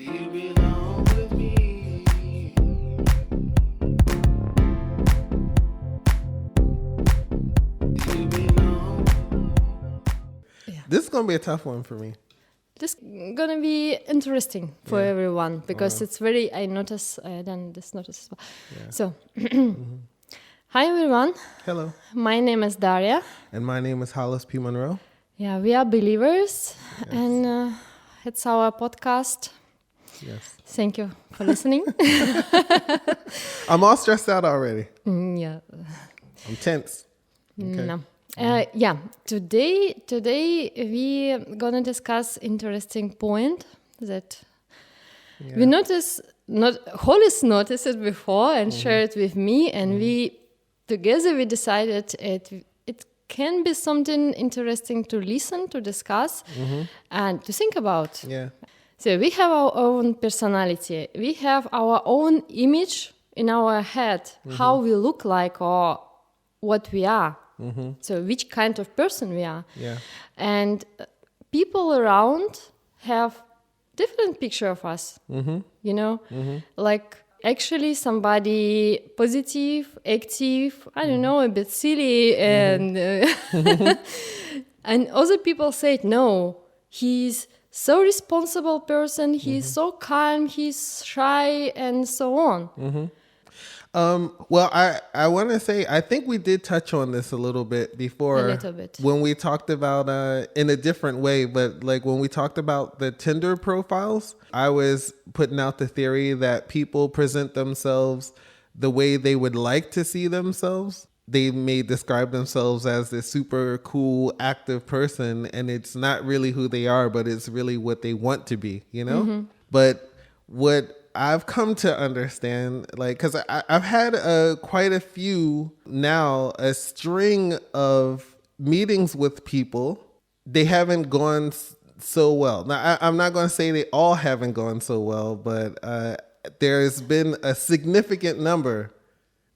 You belong with me. You belong. This is going to be a tough one for me. This gonna be interesting for Yeah. everyone because it's very. I notice. I done this notice as well. Yeah. So, hi everyone. Hello. My name is Daria. And my name is Hollis P. Monroe. Yeah, we are believers, and it's our podcast. Yes. Thank you for listening. I'm all stressed out already. Yeah. I'm tense. Okay. No. Yeah. Today we gonna discuss interesting point that we notice. Not Hollis noticed it before and shared it with me, and we together we decided it can be something interesting to listen, to discuss, and to think about. Yeah. So we have our own personality. We have our own image in our head, how we look like or what we are. So which kind of person we are. Yeah. And people around have different picture of us, you know, like actually somebody positive, active, I don't know, a bit silly, and and other people say, no, he's so responsible person, he's so calm, he's shy, and so on. Well, I want to say, I think we did touch on this a little bit before. A little bit. When we talked about, in a different way, but like when we talked about the Tinder profiles, I was putting out the theory that people present themselves the way they would like to see themselves. They may describe themselves as this super cool, active person, and it's not really who they are, but it's really what they want to be, you know? But what I've come to understand, like, because I've had quite a few now, a string of meetings with people. They haven't gone so well. Now, I'm not going to say they all haven't gone so well, but there's been a significant number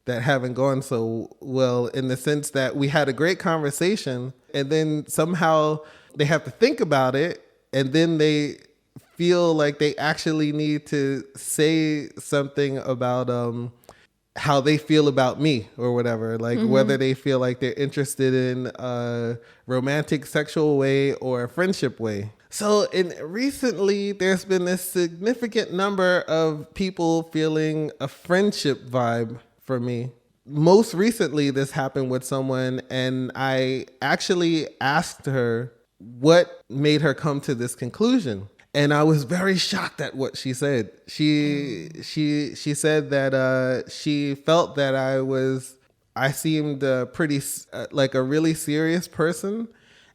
that haven't gone so well, in the sense that we had a great conversation and then somehow they have to think about it, and then they feel like they actually need to say something about how they feel about me or whatever, like whether they feel like they're interested in a romantic sexual way or a friendship way. So recently there's been this significant number of people feeling a friendship vibe for me. Most recently this happened with someone, and I actually asked her what made her come to this conclusion. And I was very shocked at what she said. She said that she felt that I seemed pretty like a really serious person,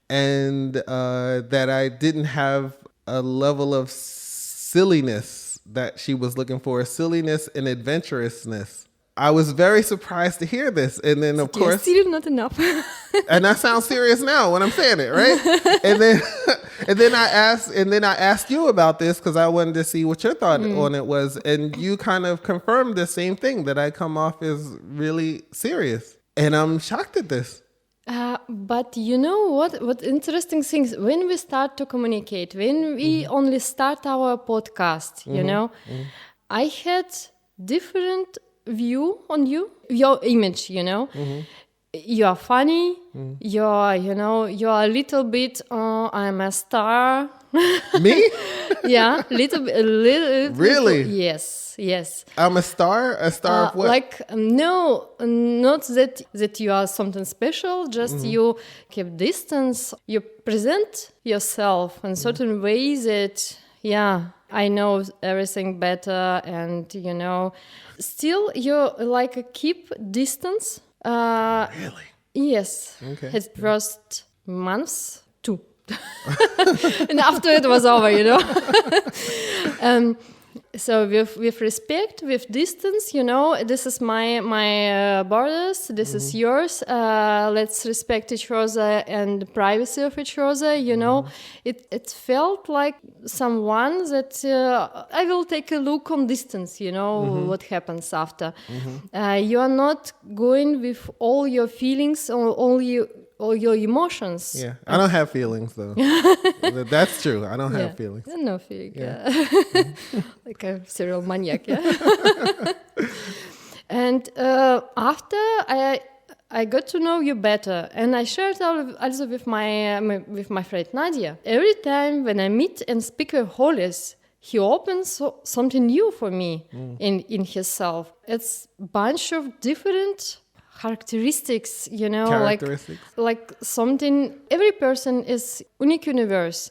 and that I didn't have a level of silliness that she was looking for, silliness and adventurousness. I was very surprised to hear this, and then of course, Still not enough. and that sounds serious now when I'm saying it, right? and then I asked you about this because I wanted to see what your thought on it was, and you kind of confirmed the same thing, that I come off as really serious, and I'm shocked at this. But you know what interesting things, when we start to communicate, when we only start our podcast, you know, I had different view on you, your image, you know. You are funny, you're a little bit, I'm a star. Me? Yeah, little bit. Really? Yes. I'm a star of what? Like, no, not that you are something special, just you keep distance. You present yourself in certain ways that, I know everything better, and, you know, still you like keep distance. Really? Yes. Okay. At first months, 2. And after it was over, you know. So with respect, with distance, you know, this is my borders, this is yours. Let's respect each other and the privacy of each other. You know, it felt like someone that I will take a look on distance. You know what happens after. You are not going with all your feelings or all all your emotions. Yeah, I don't have feelings though. That's true. I don't have feelings. No feeling. Yeah. Yeah. Like a serial maniac. Yeah. And after I got to know you better, and I shared also with my friend Nadia. Every time when I meet and speak with Hollis, he opens something new for me in himself. It's a bunch of different characteristics, like something. Every person is unique universe.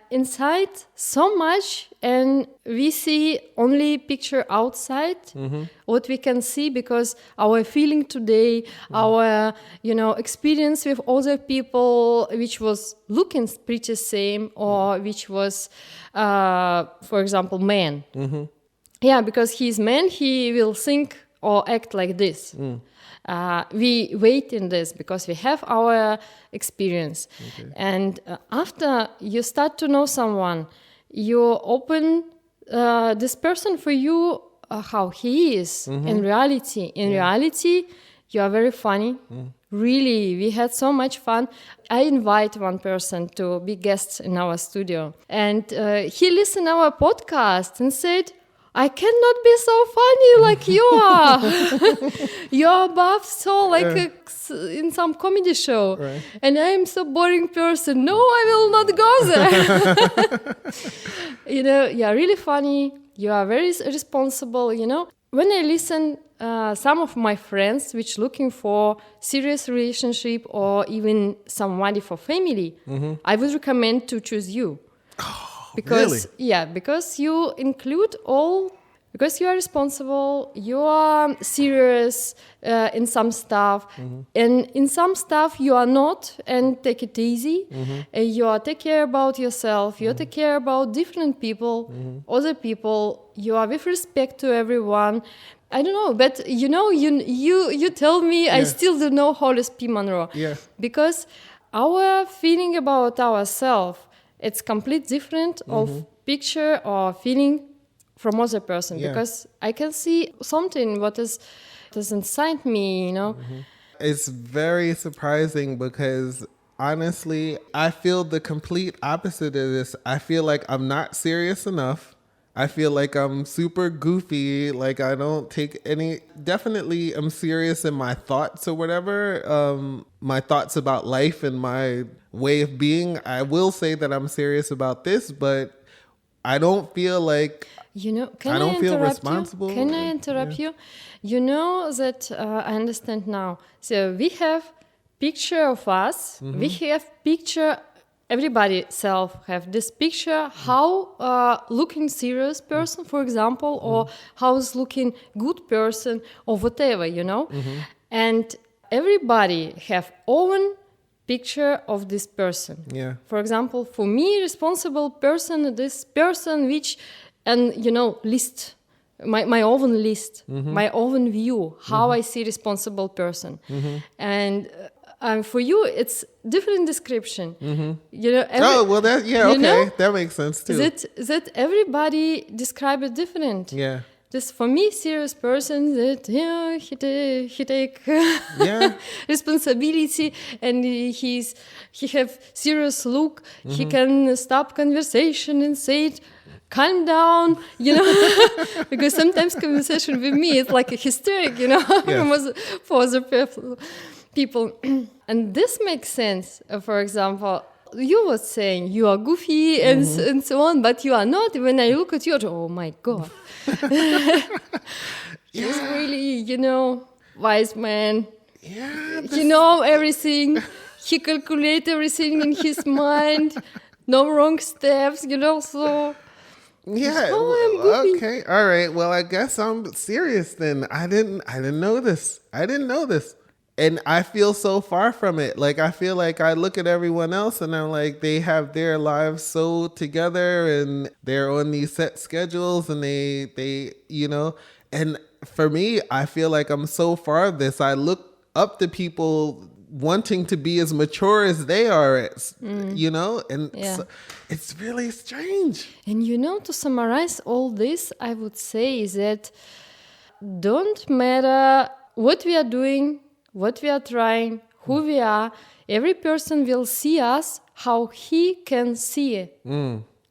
Inside so much, and we see only picture outside what we can see, because our feeling today, our experience with other people, which was looking pretty same, or which was for example man. Yeah, because he's man, he will think or act like this. We wait in this because we have our experience. And after you start to know someone, you open this person for you how he is in reality. In reality, you are very funny. Really, we had so much fun. I invite one person to be guest in our studio, and he listened our podcast and said, I cannot be so funny like you are. You're above so like in some comedy show. Right. And I am so boring person. No, I will not go there. You're really funny. You are very responsible, When I listen some of my friends which looking for serious relationship or even somebody for family, I would recommend to choose you. Because because you include all, because you are responsible, you are serious in some stuff, and in some stuff you are not, and take it easy. You are take care about yourself, you take care about different people, other people, you are with respect to everyone. I don't know, but you tell me I still don't know Hollis P. Monroe. Yeah. Because our feeling about ourselves, it's complete different of picture or feeling from other person, because I can see something what is inside me, It's very surprising because honestly, I feel the complete opposite of this. I feel like I'm not serious enough. I feel like I'm super goofy. Like I don't take definitely I'm serious in my thoughts or whatever. My thoughts about life and my way of being. I will say that I'm serious about this, but I don't feel like, can I don't feel responsible. Can I interrupt you? You know that I understand now. So we have picture of us. We have picture, everybody self have this picture, how looking serious person, for example, or how's looking good person or whatever, And everybody have own picture of this person. Yeah. For example, for me, responsible person, this person which, and list, my own list, my own view, how I see responsible person. And for you, it's different description. That makes sense too. That everybody describe it different. Yeah. Just for me, serious person that he take responsibility, and he have serious look. He can stop conversation and say it, calm down, because sometimes conversation with me is like a hysteric, for other people. And this makes sense. For example, you were saying you are goofy and so on, but you are not. When I look at you, oh my God. He's really, wise man. Yeah, he know everything. He calculate everything in his mind. No wrong steps, so... Yeah. Okay. All right. Well, I guess I'm serious then. I didn't know this. And I feel so far from it. Like, I feel like I look at everyone else and I'm like, they have their lives so together and they're on these set schedules and they and for me, I feel like I'm so far of this. I look up to people wanting to be as mature as they are, and so it's really strange. And to summarize all this, I would say is that don't matter what we are doing, what we are trying, who we are. Every person will see us how he can see,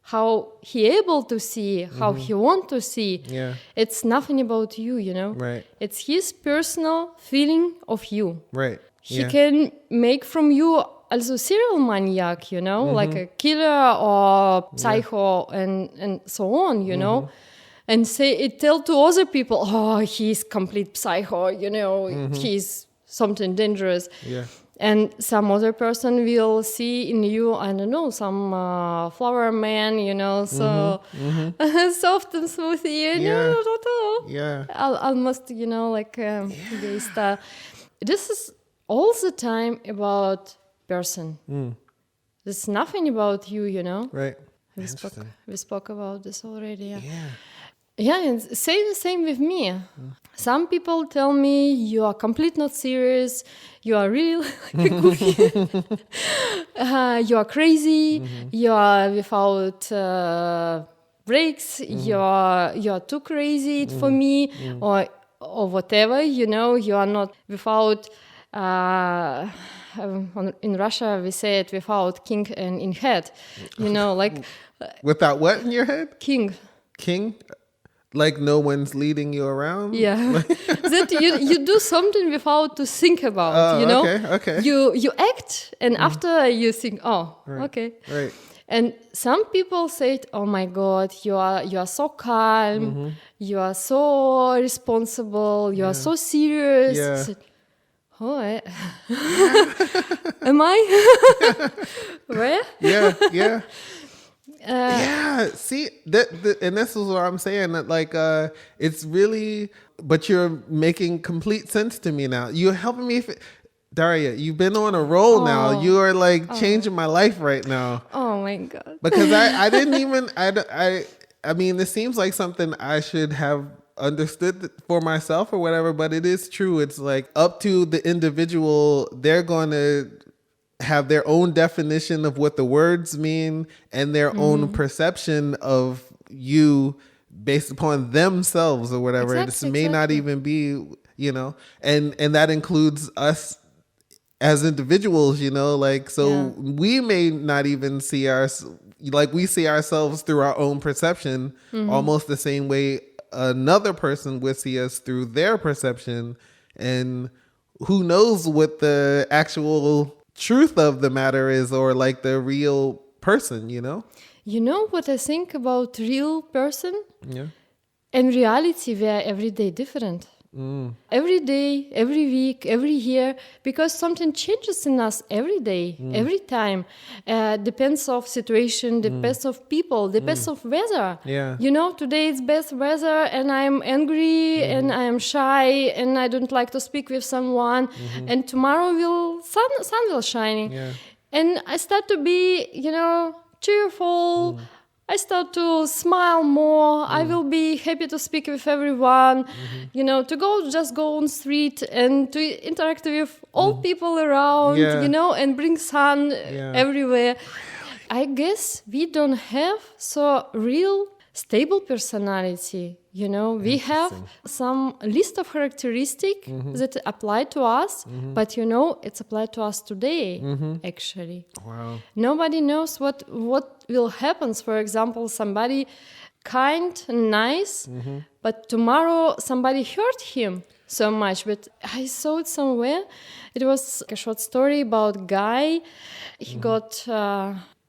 how he able to see, how he want to see. Yeah. It's nothing about you, you know. Right. It's his personal feeling of you. Right. He can make from you also serial maniac, you know, like a killer or psycho and so on, you know. And tell to other people, oh, he's complete psycho, you know, he's something dangerous. Yeah. And some other person will see in you, I don't know, some flower man, you know, so soft and smooth, you know, Yeah. almost, you know, like gay style. This is all the time about person. There's nothing about you, you know. Right. We spoke about this already. Yeah. Yeah. Yeah, and same with me. Some people tell me you are complete not serious, you are real goofy, you are crazy, you are without breaks, you are too crazy for me, or whatever. You know, you are not without. In Russia, we say it without king and in head. You know, like Without what in your head? king. King? Like no one's leading you around? Yeah, that you do something without to think about. You know, okay. You act, and after you think, oh, okay. Right. And some people say, "Oh my God, you are so calm, you are so responsible, you are so serious." Yeah. I said, oh, am I? Where? Yeah, yeah. Yeah, see and this is what I'm saying, that like it's really, but you're making complete sense to me now. You're helping me Daria, you've been on a roll now. You are like changing my life right now. Oh my God. Because I didn't even I mean, this seems like something I should have understood for myself or whatever, but it is true. It's like up to the individual. They're going to have their own definition of what the words mean and their own perception of you based upon themselves or whatever. This may not even be, you know, and that includes us as individuals, you know, like, so we may not even see we see ourselves through our own perception, almost the same way another person would see us through their perception. And who knows what the actual truth of the matter is, or like the real person, you know? You know what I think about real person? Yeah. In reality, we are every day different. Every day, every week, every year, because something changes in us every day, every time. Depends of situation, depends of people, depends of weather. Yeah. You know, today it's best weather and I'm angry and I am shy and I don't like to speak with someone. And tomorrow sun will shine. Yeah. And I start to be, you know, cheerful. I start to smile more. I will be happy to speak with everyone, you know, to just go on street and to interact with all people around, you know, and bring sun everywhere. I guess we don't have so real stable personality, you know. We have some list of characteristics that apply to us, but you know, it's applied to us today, actually. Wow. Nobody knows what will happen. For example, somebody kind and nice, but tomorrow somebody hurt him so much. But I saw it somewhere. It was a short story about guy. He got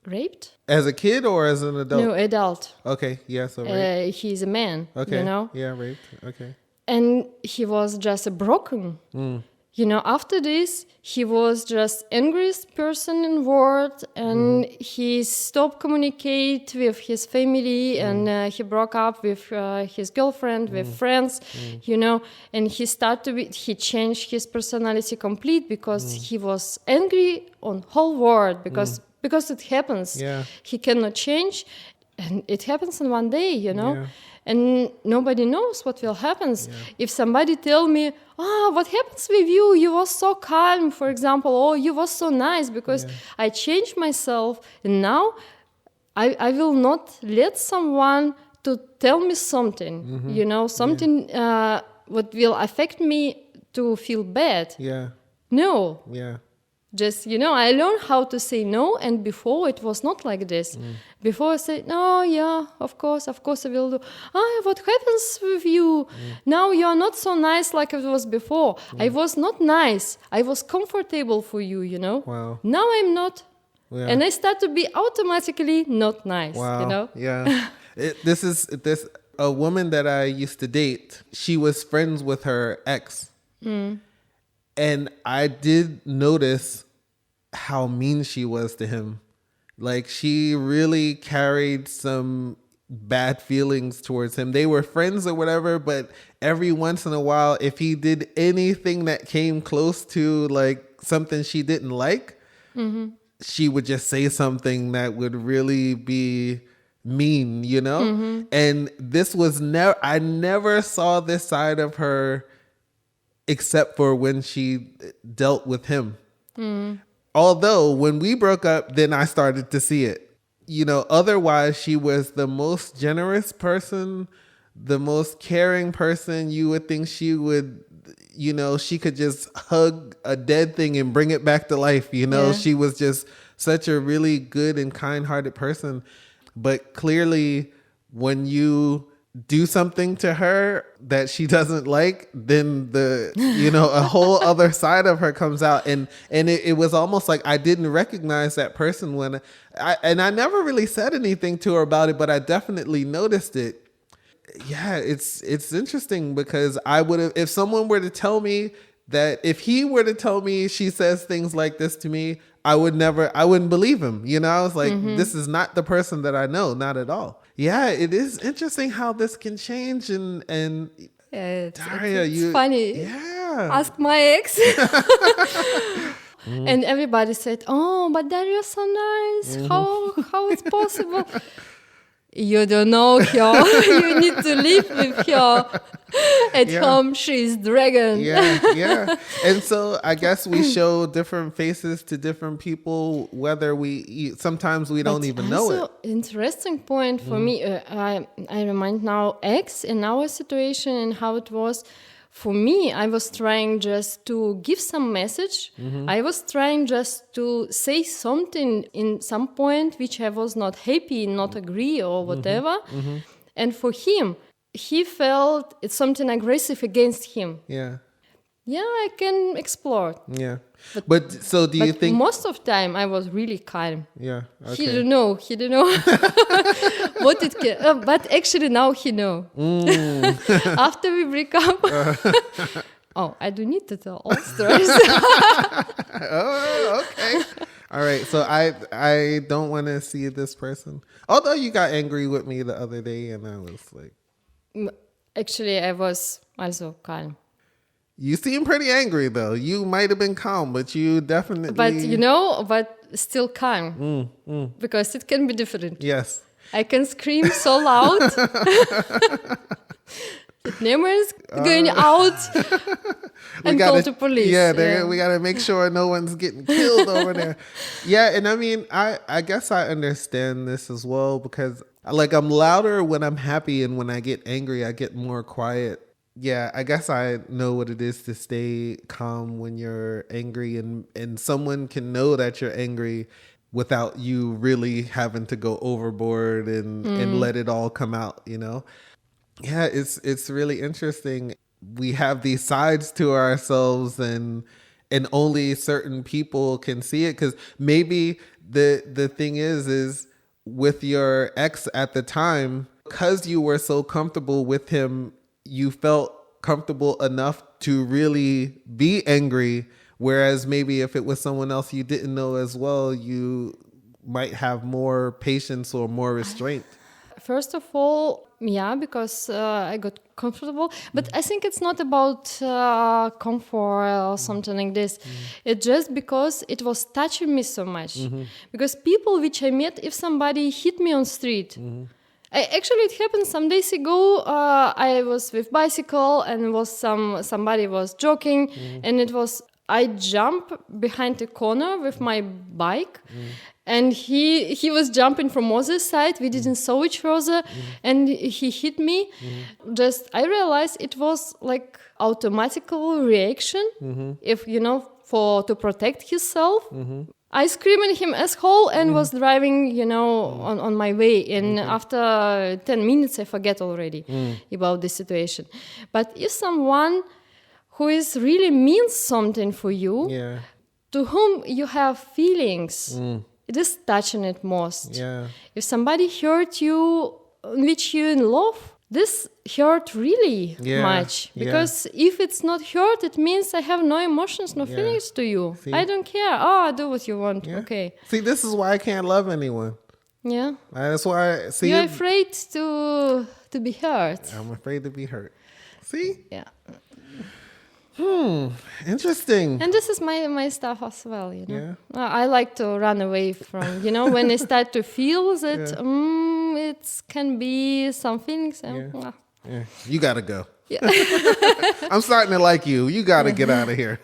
raped. As a kid or as an adult? No, adult. Okay, yeah, so raped. He's a man, Okay, you know. yeah, raped, okay. And he was just broken. You know, after this, he was just angriest person in world, and he stopped communicate with his family, and he broke up with his girlfriend, with friends, you know, and he changed his personality complete because he was angry on whole world because it happens. Yeah. He cannot change, and it happens in one day, you know. Yeah. And nobody knows what will happen. If somebody tell me, what happens with you? You was so calm, for example, or you was so nice because I changed myself, and now I will not let someone to tell me something, you know, something what will affect me to feel bad. Yeah. No. Yeah. Just, I learned how to say no, and before it was not like this. Before I said, no, yeah, of course I will do. What happens with you? Now you are not so nice like it was before. I was not nice. I was comfortable for you, Wow. Now I'm not. Yeah. And I start to be automatically not nice, Wow. Yeah. This a woman that I used to date. She was friends with her ex. And I did notice how mean she was to him. Like, she really carried some bad feelings towards him. They were friends or whatever, but every once in a while, if he did anything that came close to like something she didn't like, she would just say something that would really be mean, And this was I never saw this side of her except for when she dealt with him. Although when we broke up, then I started to see it. Otherwise she was the most generous person, the most caring person. You would think she would, she could just hug a dead thing and bring it back to life. Yeah. She was just such a really good and kind-hearted person. But clearly when you do something to her that she doesn't like, then a whole other side of her comes out. And it was almost like I didn't recognize that person when I never really said anything to her about it, but I definitely noticed it. Yeah, it's interesting because I would have, if someone were to tell me that, if he were to tell me she says things like this to me, I wouldn't believe him. I was like, this is not the person that I know, not at all. Yeah, it is interesting how this can change and Yeah, Daria, it's funny. Yeah. Ask my ex. And everybody said, oh, but Daria's so nice. How it's possible? You don't know her. You need to live with her. At home, she's dragon. Yeah. And so I guess we show different faces to different people, whether sometimes we don't even know it. Also, interesting point for me. I remind now ex in our situation and how it was. For me, I was trying just to give some message. I was trying just to say something in some point which I was not happy, not agree or whatever. And for him, he felt it's something aggressive against him. Yeah. Yeah, I can explore. Yeah. But so do you think... most of time I was really calm. Yeah. Okay. He didn't know what it can. But actually now he know. After we break up. Oh, I do need to tell all stories. Oh, okay. All right. So I don't want to see this person. Although you got angry with me the other day and I was like... Actually, I was also calm. You seem pretty angry though. You might have been calm, but you definitely... But still calm. Because it can be different. Yes. I can scream so loud. The neighbor is going out and call to police. Yeah, we got to make sure no one's getting killed over there. Yeah, and I mean, I guess I understand this as well because like I'm louder when I'm happy and when I get angry, I get more quiet. Yeah, I guess I know what it is to stay calm when you're angry and someone can know that you're angry without you really having to go overboard and let it all come out, Yeah, it's really interesting. We have these sides to ourselves and only certain people can see it because maybe the thing is with your ex at the time, because you were so comfortable with him, you felt comfortable enough to really be angry. Whereas maybe if it was someone else you didn't know as well, you might have more patience or more restraint. First of all, yeah, because I got comfortable. But I think it's not about comfort or something like this. It's just because it was touching me so much. Because people which I met, if somebody hit me on street, actually it happened some days ago. I was with bicycle and somebody was joking, and it was I jumped behind a corner with my bike. And he was jumping from other side. We didn't saw each other, and he hit me. Just I realized it was like automatical reaction. If to protect himself. I screamed at him asshole and was driving, on my way. And after 10 minutes, I forget already about the situation. But if someone who is really means something for you, Yeah. to whom you have feelings, it is touching it most. Yeah. If somebody hurt you, which you in love, this hurt really Yeah, much. yeah. Because if it's not hurt, it means I have no emotions, no Yeah. feelings to you. See? I don't care. Oh, do what you want. Yeah. Okay. See, this is why I can't love anyone. Yeah. That's why. See, You're afraid to be hurt. I'm afraid to be hurt. See, Yeah. interesting. And this is my stuff as well, Yeah. I like to run away from, when I start to feel that it can be some things. Yeah. You gotta go. Yeah. I'm starting to like you. You gotta get out of here.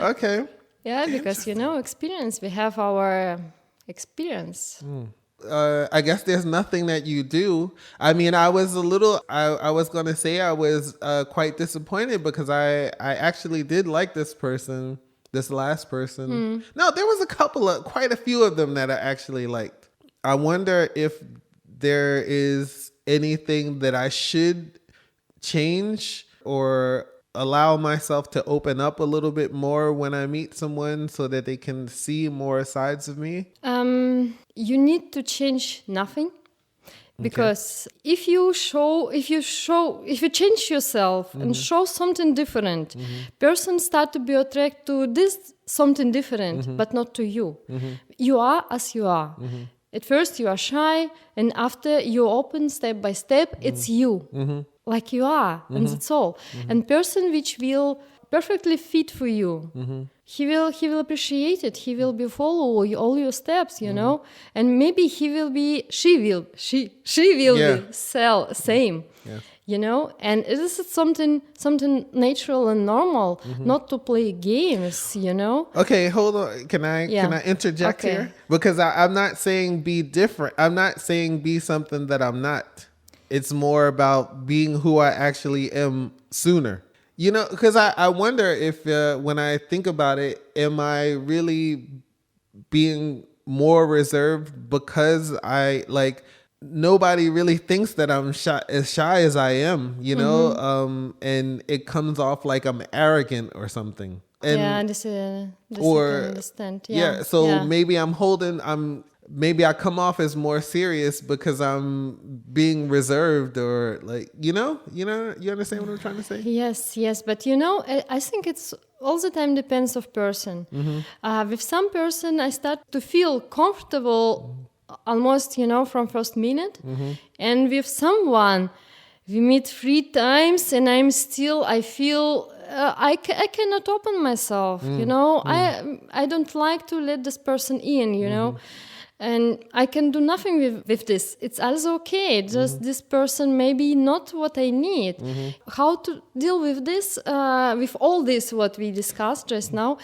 Okay. Yeah, because, experience. We have our experience. I guess there's nothing that you do. I mean, I was I was going to say I was quite disappointed because I actually did like this person, this last person. No, there was quite a few of them that I actually liked. I wonder if there is anything that I should change or allow myself to open up a little bit more when I meet someone so that they can see more sides of me. You need to change nothing, because if you change yourself and show something different, person start to be attracted to this something different, but not to you. You are as you are. At first you are shy, and after you open step by step, it's you, like you are, and that's all. And person which will perfectly fit for you, he will appreciate it. He will be follow all your steps, and maybe she will be same, and this is something natural and normal, not to play games, Okay, hold on. Can I interject Okay. here? Because I'm not saying be different. I'm not saying be something that I'm not. It's more about being who I actually am sooner. Because I wonder if when I think about it, am I really being more reserved because nobody really thinks that I'm as shy as I am, and it comes off like I'm arrogant or something. And this I or can understand. So maybe I come off as more serious because I'm being reserved, or you understand what I'm trying to say? Yes, but I think it's all the time depends of person. With some person, I start to feel comfortable almost, from first minute, and with someone we meet 3 times, and I feel I cannot open myself. I don't like to let this person in. And I can do nothing with this. It's also okay. Just this person maybe not what I need. How to deal with this, with all this what we discussed just now,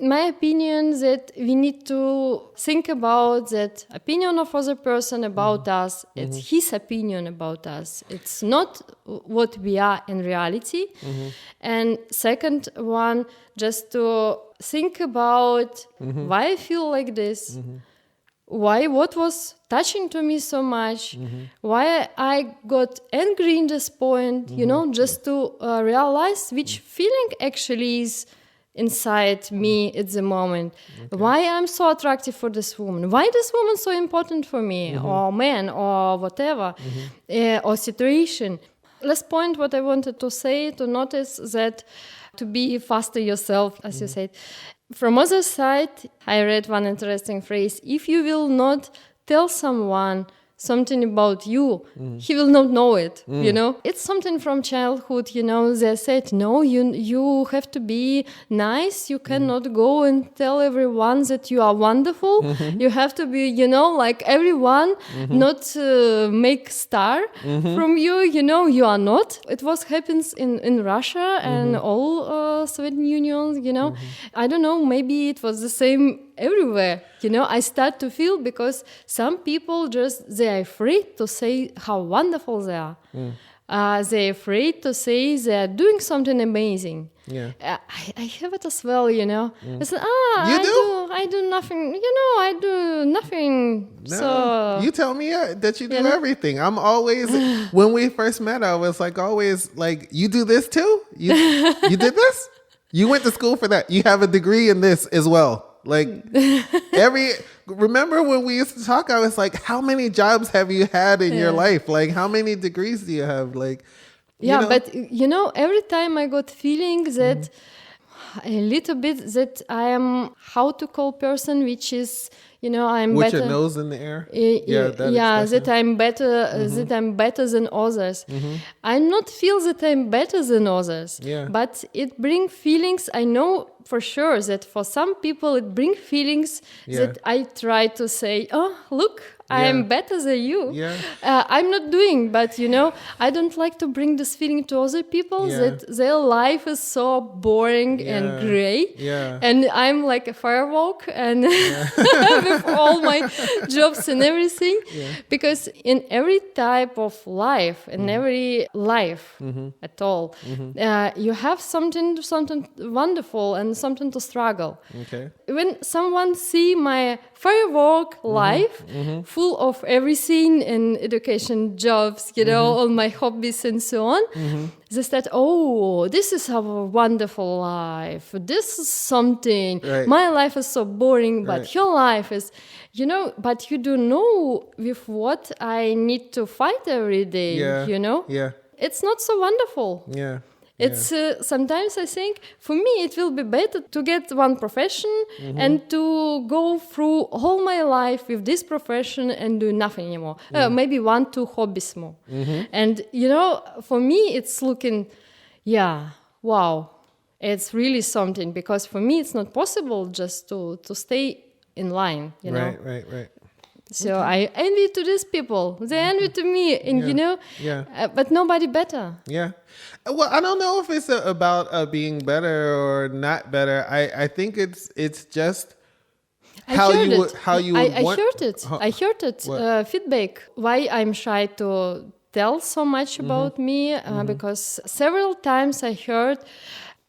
my opinion that we need to think about that opinion of other person about us. It's his opinion about us. It's not what we are in reality. And second one, just to think about why I feel like this. What was touching to me so much, why I got angry in this point, just to realize which feeling actually is inside me at the moment. Why I'm so attractive for this woman, why this woman so important for me, or man, or whatever, or situation. Last point, what I wanted to say, to notice that to be faster yourself, as you said. From other side, I read one interesting phrase. If you will not tell someone something about you, he will not know it, It's something from childhood, they said, no, you have to be nice. You cannot go and tell everyone that you are wonderful. You have to be, like everyone, not make star from you, you are not. It was happens in Russia and all Soviet Union, I don't know, maybe it was the same everywhere. I start to feel because some people they are afraid to say how wonderful they are. they're afraid to say they're doing something amazing. Yeah. I have it as well, you know. I said, You do? I do nothing, you know, I do nothing. No, So you tell me that you do You know? everything. I'm always, when we first met, I was like, always like, you do this too? You did this? You went to school for that. You have a degree in this as well. Like remember when we used to talk, I was like, how many jobs have you had in your life? Like, how many degrees do you have? Like, yeah, you know? but you know, every time I got feeling that a little bit that I am how to call person, which is, you know, I'm With better. your nose in the air? That expression. I'm better, that I'm better than others. I not feel that I'm better than others, Yeah. but it bring feelings. I know for sure that for some people it bring feelings that I try to say, oh, look, I Yeah. am better than you. Yeah. I'm not doing, but you know, I don't like to bring this feeling to other people Yeah. that their life is so boring and gray. Yeah. And I'm like a firewalk and with all my jobs and everything. Because in every type of life, in every life at all, you have something wonderful and something to struggle. Okay. When someone see my firework life full of everything and education, jobs, you know, all my hobbies and so on, they said, oh, this is our wonderful life. This is something. Right. My life is so boring, but Right. your life is, you know, but you don't know with what I need to fight every day, Yeah. you know? Yeah. It's not so wonderful. Yeah. It's sometimes I think for me it will be better to get one profession and to go through all my life with this profession and do nothing anymore. Maybe 1-2 hobbies more. And you know, for me it's looking, wow, it's really something, because for me it's not possible just to stay in line, you know. Right. So I envy to these people. They envy to me, and you know, but nobody better. Yeah. Well, I don't know if it's about being better or not better. I think it's just how you would I want. heard it. I heard it. Feedback. Why I'm shy to tell so much about me? Because several times I heard,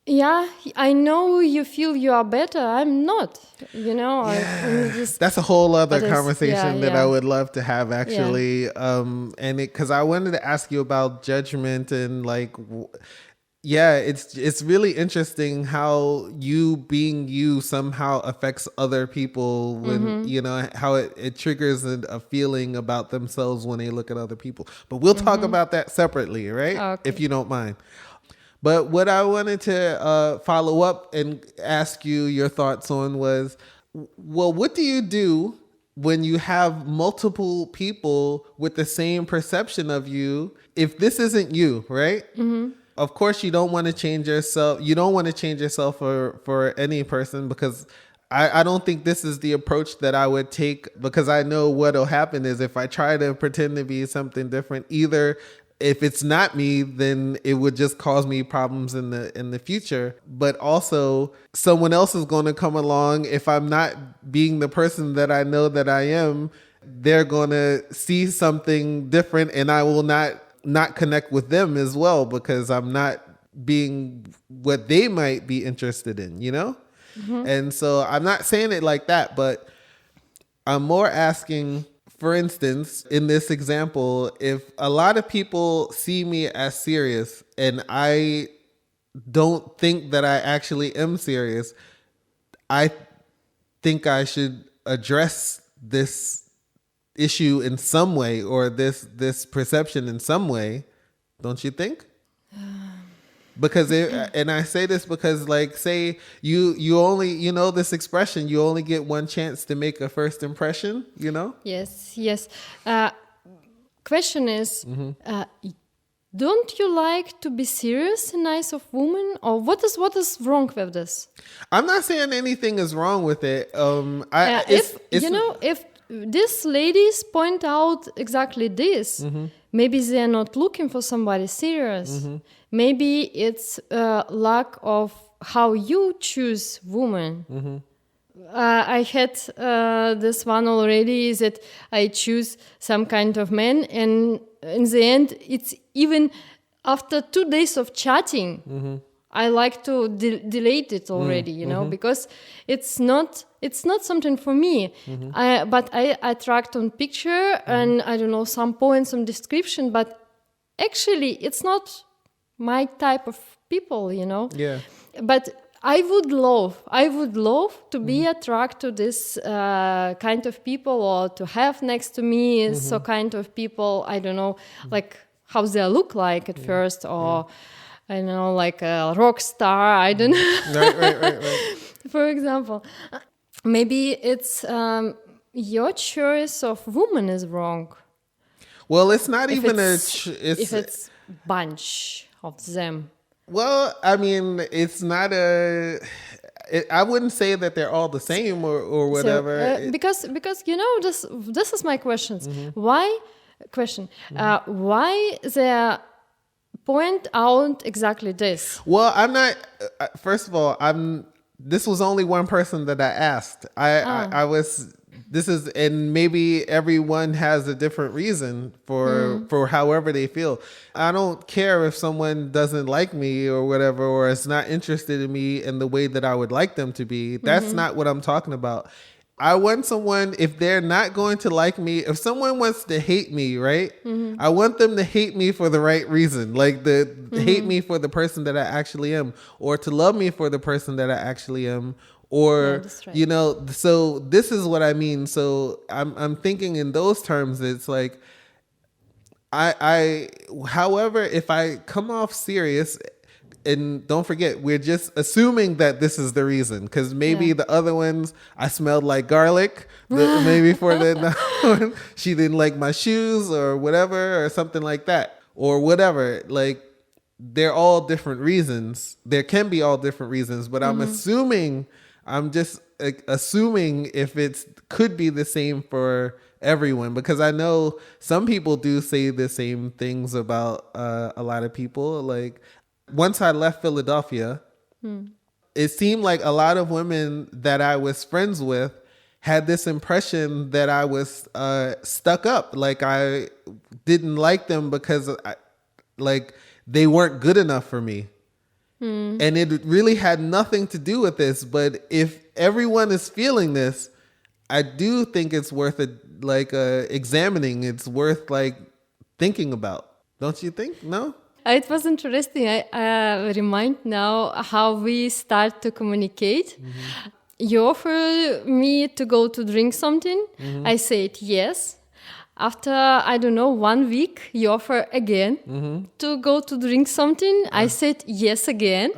yeah, I know you feel you are better. I'm not. You know, That's a whole other But it's- conversation that yeah. I would love to have actually. And because I wanted to ask you about judgment and like, it's really interesting how you being you somehow affects other people when you know how it triggers a feeling about themselves when they look at other people. But we'll talk about that separately, right? Okay. If you don't mind. But what I wanted to follow up and ask you your thoughts on was, well, what do you do when you have multiple people with the same perception of you if this isn't you, right? Of course, you don't want to change yourself. You don't want to change yourself for any person, because I don't think this is the approach that I would take, because I know what'll happen is if I try to pretend to be something different, either if it's not me, then it would just cause me problems in the future. But also, someone else is going to come along. If I'm not being the person that I know that I am, they're going to see something different, and I will not connect with them as well, because I'm not being what they might be interested in, you know? And so I'm not saying it like that, but I'm more asking, for instance, in this example, if a lot of people see me as serious and I don't think that I actually am serious, I think I should address this issue in some way, or this perception in some way, don't you think? Because and I say this because, like, say you only, you know, this expression, you only get one chance to make a first impression, you know? Yes. Question is, don't you like to be serious in eyes of women, or what is wrong with this? I'm not saying anything is wrong with it. If these ladies point out exactly this, maybe they are not looking for somebody serious. Maybe it's lack of how you choose woman. I had this one already that I choose some kind of man, and in the end, it's even after 2 days of chatting, I like to delete it already, you know, because it's not something for me. But I attract on picture and I don't know some points, some description, but actually it's not my type of people, you know. Yeah. But I would love to be attracted to this kind of people, or to have next to me so kind of people. I don't know, like how they look like at first, or I don't know, like a rock star. I don't know. Right. For example, maybe it's your choice of woman is wrong. Well, it's not If even if it's bunch of them. Well, I mean, it's not I wouldn't say that they're all the same or whatever. So, because you know this is my questions. Why why they point out exactly this? Well, I'm not. First of all, This was only one person that I asked. I was. This is, and maybe everyone has a different reason for however they feel. I don't care if someone doesn't like me or whatever, or is not interested in me in the way that I would like them to be. That's not what I'm talking about. I want someone, if they're not going to like me, if someone wants to hate me, right? I want them to hate me for the right reason. Like hate me for the person that I actually am, or to love me for the person that I actually am. Or, that's right. you know, so this is what I mean. So I'm thinking in those terms. It's like, however, if I come off serious, and don't forget, we're just assuming that this is the reason, because maybe the other ones, I smelled like garlic. Maybe for the one, she didn't like my shoes or whatever, or something like that, or whatever. Like, they're all different reasons. There can be all different reasons, but I'm just assuming if it could be the same for everyone, because I know some people do say the same things about a lot of people. Like, once I left Philadelphia, it seemed like a lot of women that I was friends with had this impression that I was stuck up. Like, I didn't like them because they weren't good enough for me. And it really had nothing to do with this. But if everyone is feeling this, I do think it's worth examining. It's worth thinking about. Don't you think? No? It was interesting. I remind now how we start to communicate. You offer me to go to drink something. I said yes. After, I don't know, 1 week, you offer again to go to drink something. I said yes again.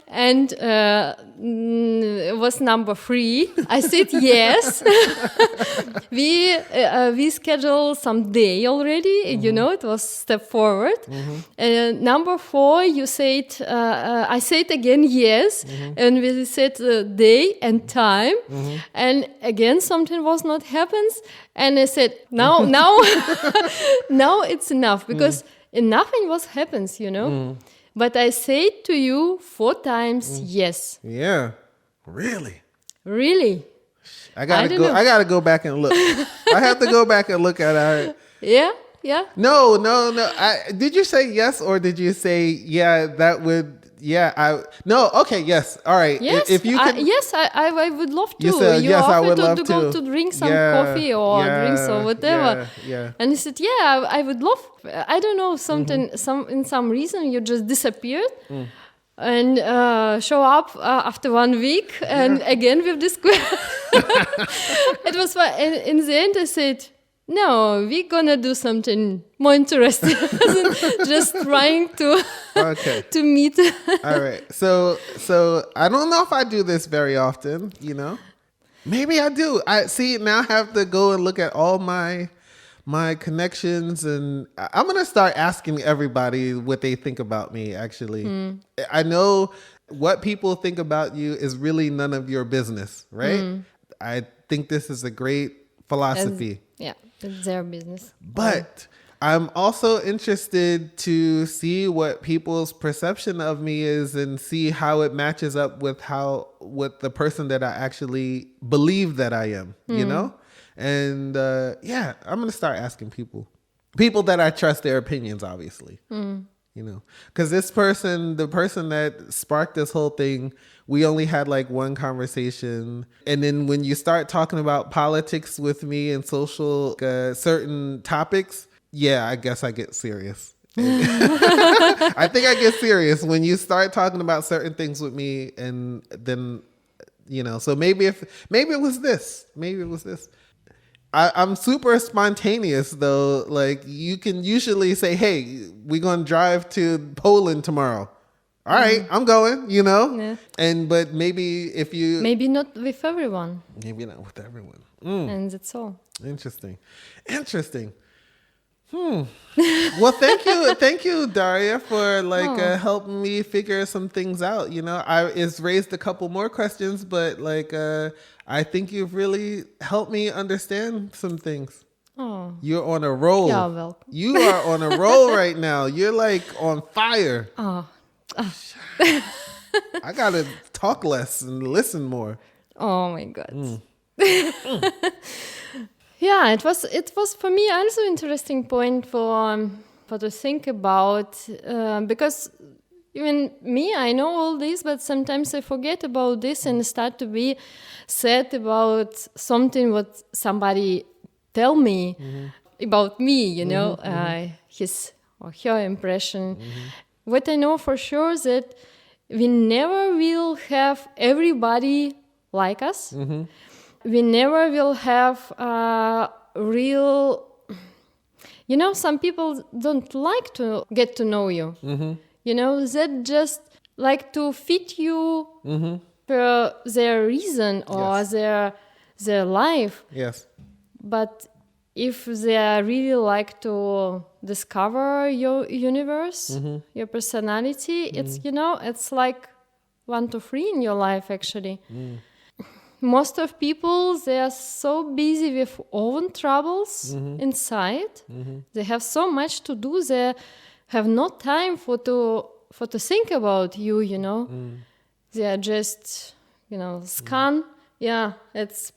And it was number 3. I said yes. We scheduled some day already. You know, it was step forward. Number 4, you said, I said again yes. And we said day and time. And again, something was not happens. And I said, now it's enough, because nothing was happens, you know. But I said to you 4 times yes. Yeah. Really? Really? I gotta go back and look. I have to go back and look at her. Yeah. No. Did you say yes, or did you say that would? No. Okay. Yes. All right. Yes. If you can. Yes, I would love to. You said, you yes, I offered would love to go to. to drink some coffee or drinks or whatever. Yeah. And he said, yeah, I would love. I don't know, something. Some reason you just disappeared. And show up after 1 week, and again with this question. It was fun. And in the end, I said, no, we're gonna do something more interesting. Just trying to to meet. All right. So I don't know if I do this very often, you know. Maybe I do. I see now. I have to go and look at all my connections, and I'm gonna start asking everybody what they think about me. Actually, I know what people think about you is really none of your business, right? I think this is a great philosophy. Yeah, it's their business. But I'm also interested to see what people's perception of me is and see how it matches up with the person that I actually believe that I am, you know? And I'm going to start asking people that I trust their opinions, obviously. You know, because the person that sparked this whole thing, we only had like one conversation. And then when you start talking about politics with me and social certain topics, yeah, I guess I get serious. I think I get serious when you start talking about certain things with me. And then, you know, so maybe it was this. I'm super spontaneous though. Like you can usually say, hey, we're going to drive to Poland tomorrow. All right, I'm going, you know? Yeah. But maybe if you... Maybe not with everyone. Maybe not with everyone. And that's all. Interesting. Well, thank you, Daria, for helping me figure some things out. You know, it's raised a couple more questions, but I think you've really helped me understand some things. Oh, you're on a roll. you're welcome. You are on a roll right now. You're like on fire. Oh, I gotta talk less and listen more. oh my God. Yeah, it was for me also interesting point for to think about because even me, I know all this, but sometimes I forget about this and start to be sad about something what somebody tell me about me, you know, his or her impression. What I know for sure is that we never will have everybody like us. We never will have real, you know, some people don't like to get to know you. You know, that just like to fit you for their reason or their life. Yes. But if they really like to discover your universe, your personality, it's, you know, it's like 1, 2, 3 in your life, actually. Most of people, they are so busy with own troubles inside. They have so much to do. They have no time for to think about you, you know. They are just, you know, scan. Yeah, it's,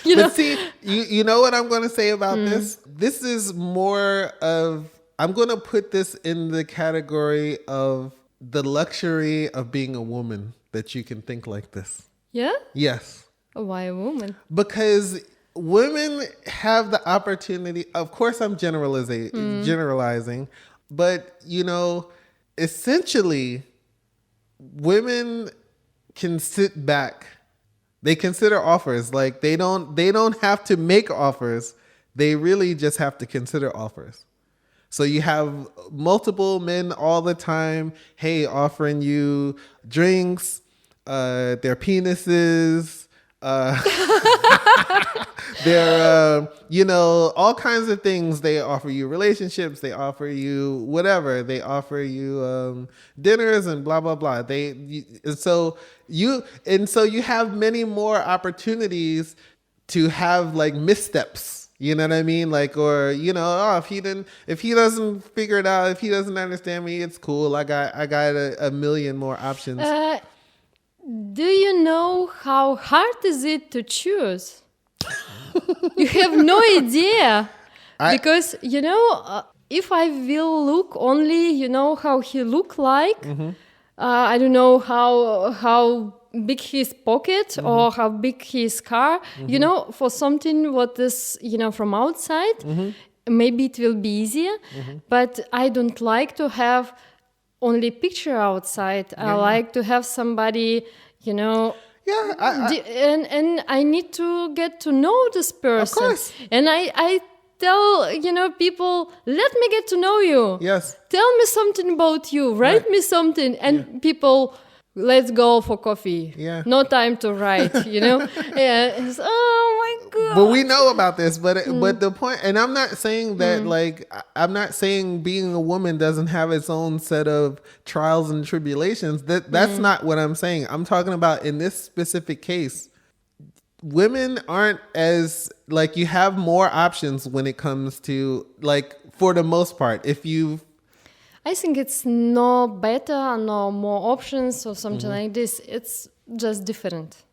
you know. But see, you know what I'm going to say about this? This is more of, I'm going to put this in the category of the luxury of being a woman, that you can think like this. Yeah? Yes. Why a woman? Because women have the opportunity, of course I'm generalizing, but you know, essentially women can sit back. They consider offers. Like they don't have to make offers. They really just have to consider offers. So you have multiple men all the time, hey, offering you drinks, their penises, they're you know, all kinds of things. They offer you relationships, they offer you whatever, they offer you dinners and blah blah blah. So you have many more opportunities to have like missteps. You know what I mean? Like, or you know, oh, if he doesn't figure it out, if he doesn't understand me, it's cool. I got a million more options. Do you know how hard is it to choose? You have no idea. Because, you know, if I will look only, you know, how he look like, I don't know how big his pocket or how big his car, you know, for something what is, you know, from outside, maybe it will be easier. But I don't like to have only picture outside. I like to have somebody, you know. Yeah, and I need to get to know this person. Of course. And I tell, you know, people, let me get to know you. Yes. Tell me something about you. Write me something. And people, let's go for coffee. Yeah. No time to write, you know. It's, oh my God. But we know about this, but the point, and I'm not saying that like, I'm not saying being a woman doesn't have its own set of trials and tribulations. That's not what I'm saying. I'm talking about in this specific case, women aren't as, like, you have more options when it comes to, like, for the most part. If you, I think it's no better, no more options or something like this. It's just different.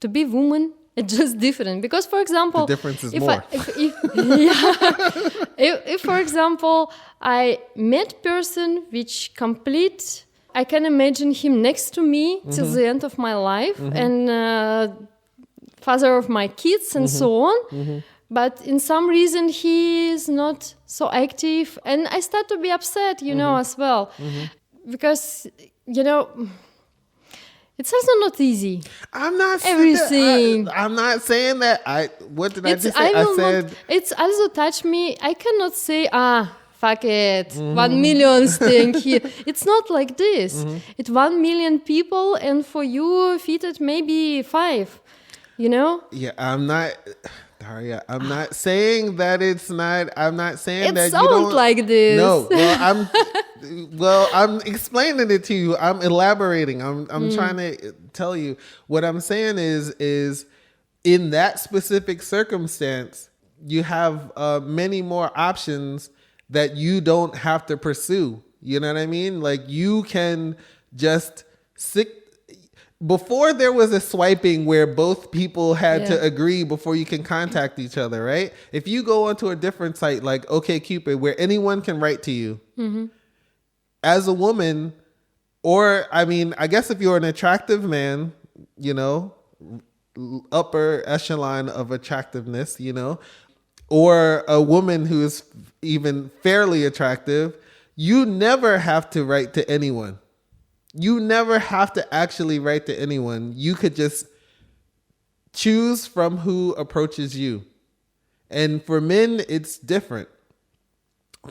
To be woman, it's just different. Because, for example, the difference is if more. if, for example, I met person which complete, I can imagine him next to me till the end of my life and father of my kids and so on. But in some reason he is not so active, and I start to be upset, as well, because it's also not easy. I'm not Everything. I'm not saying that. What did I just say? I I will said not, it's also touch me. I cannot say fuck it, 1 million thing here. It's not like this. It's 1 million people, and for you fit it maybe 5. Yeah, I'm not, Daria. I'm not saying that it's not. I'm not saying It that you sounds don't like this. No, I'm explaining it to you. I'm elaborating. I'm trying to tell you what I'm saying is in that specific circumstance, you have many more options that you don't have to pursue. You know what I mean? Like you can just before there was a swiping where both people had to agree before you can contact each other, right? If you go onto a different site like OkCupid where anyone can write to you, as a woman, or I guess if you're an attractive man, upper echelon of attractiveness, or a woman who is even fairly attractive, you never have to write to anyone. You never have to actually write to anyone. You could just choose from who approaches you. And for men, it's different.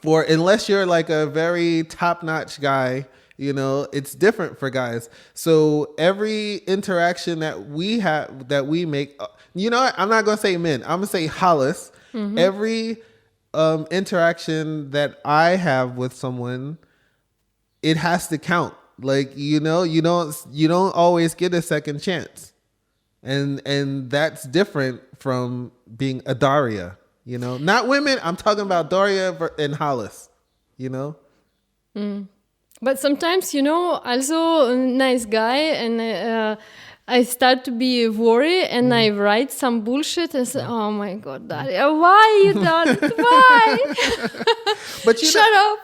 Unless you're like a very top-notch guy, it's different for guys. So every interaction that we have, that we make, what? I'm not going to say men. I'm going to say Hollis. Every interaction that I have with someone, it has to count. Like, you don't always get a second chance. And that's different from being a Daria, not women. I'm talking about Daria and Hollis, But sometimes, also a nice guy, and I start to be worried, and I write some bullshit and say, "Oh my God, Daria, why you done it? Why?" But shut up!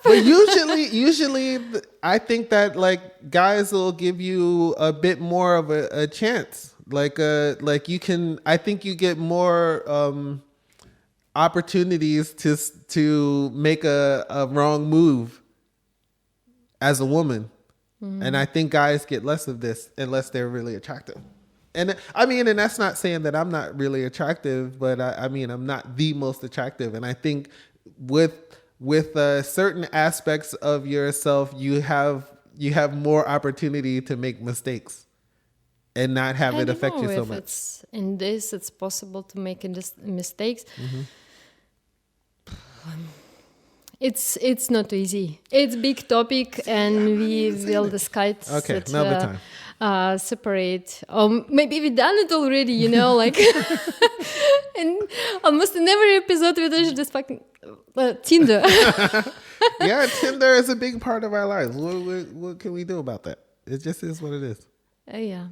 But usually, I think that like guys will give you a bit more of a chance. Like you can. I think you get more opportunities to make a wrong move as a woman. And I think guys get less of this unless they're really attractive. And and that's not saying that I'm not really attractive, but I'm not the most attractive. And I think with certain aspects of yourself, you have more opportunity to make mistakes and not have it affect you so much. It's possible to make mistakes. It's not easy. It's a big topic, and we will discuss it another time. Separate. Maybe we done it already, like and almost in every episode we do this fucking Tinder. Yeah, Tinder is a big part of our lives. What can we do about that? It just is what it is. Yeah.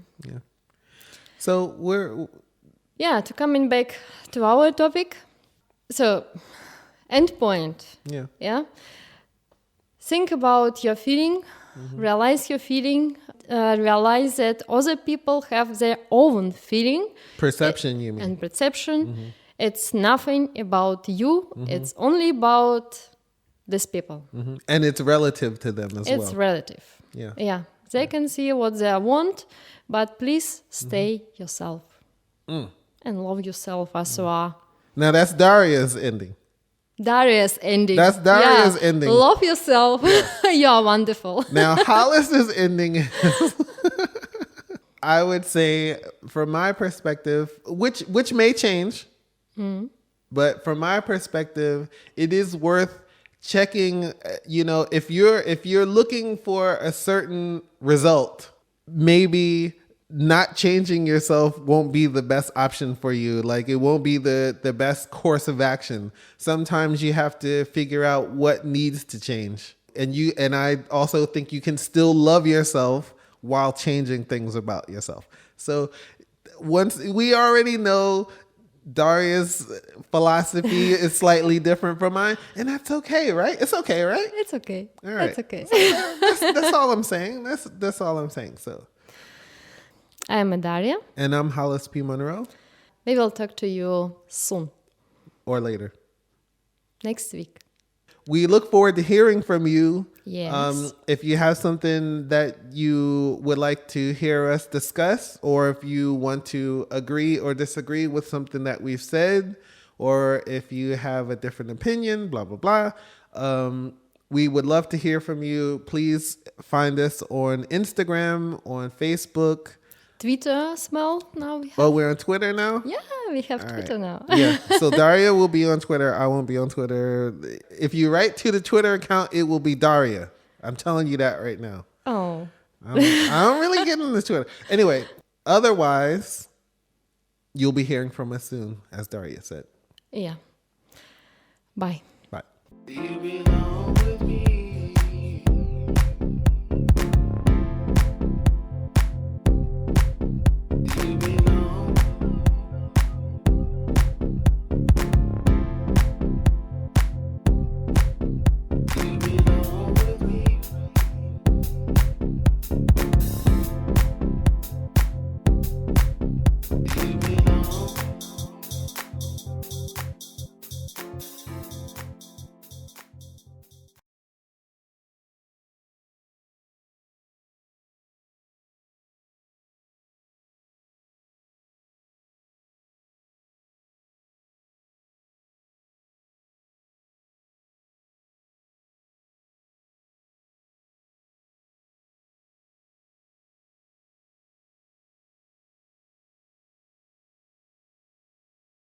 So to coming back to our topic. So endpoint. Yeah. Think about your feeling, realize your feeling, realize that other people have their own feeling. Perception, you mean? And perception. It's nothing about you. It's only about these people. And it's relative to them as well. It's relative. Yeah. They can see what they want, but please stay yourself and love yourself as you are. Now that's Daria's ending. Daria's ending. That's Daria's ending. Love yourself. You are wonderful. Now Hollis's ending is, I would say, from my perspective, which may change, but from my perspective, it is worth checking. If you're looking for a certain result, maybe not changing yourself won't be the best option for you. Like it won't be the best course of action. Sometimes you have to figure out what needs to change. And I also think you can still love yourself while changing things about yourself. So once we already know Daria's philosophy is slightly different from mine, and that's okay, right? It's okay, right? It's okay. All right. It's okay. That's all I'm saying. That's all I'm saying. So, I am Daria. and I'm Hollis P. Monroe, We will talk to you soon, or later. next week. We look forward to hearing from you. Yes. If you have something that you would like to hear us discuss, or if you want to agree or disagree with something that we've said, or if you have a different opinion, blah, blah, blah. We would love to hear from you. Please find us on Instagram, on Facebook. Twitter as well. Now we have. Oh, we're on Twitter now? Yeah, we have All Twitter right. now. Yeah. So Daria will be on Twitter. I won't be on Twitter. If you write to the Twitter account, it will be Daria. I'm telling you that right now. Oh, I don't really get into Twitter. Anyway, otherwise, you'll be hearing from us soon, as Daria said. yeah. Bye. Bye. You belong